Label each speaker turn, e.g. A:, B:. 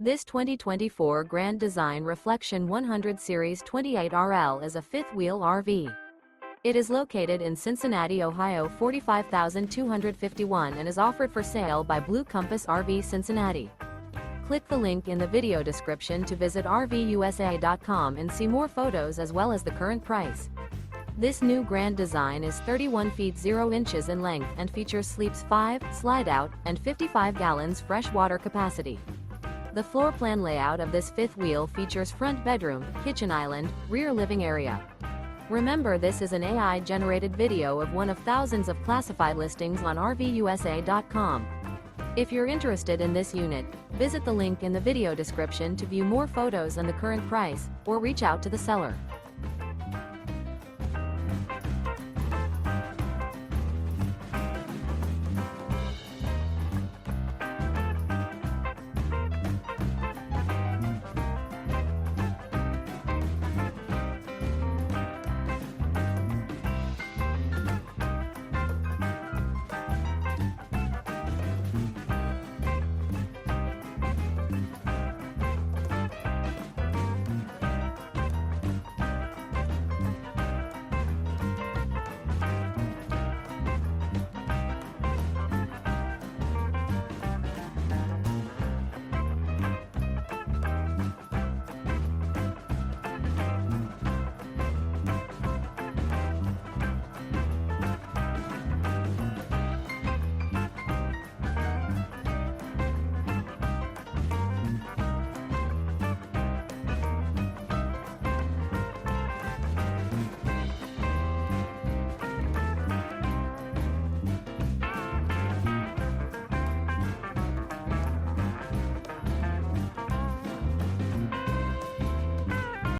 A: This 2024 Grand Design Reflection 100 Series 28RL is a fifth-wheel RV. It is located in Cincinnati, Ohio 45251 and is offered for sale by Blue Compass RV Cincinnati. Click the link in the video description to visit RVUSA.com and see more photos as well as the current price. This new Grand Design is 31 feet 0 inches in length and features sleeps 5, slide-out, and 55 gallons fresh water capacity. The floor plan layout of this fifth wheel features front bedroom, kitchen island, rear living area. Remember, this is an AI-generated video of one of thousands of classified listings on RVUSA.com. If you're interested in this unit, visit the link in the video description to view more photos and the current price, or reach out to the seller.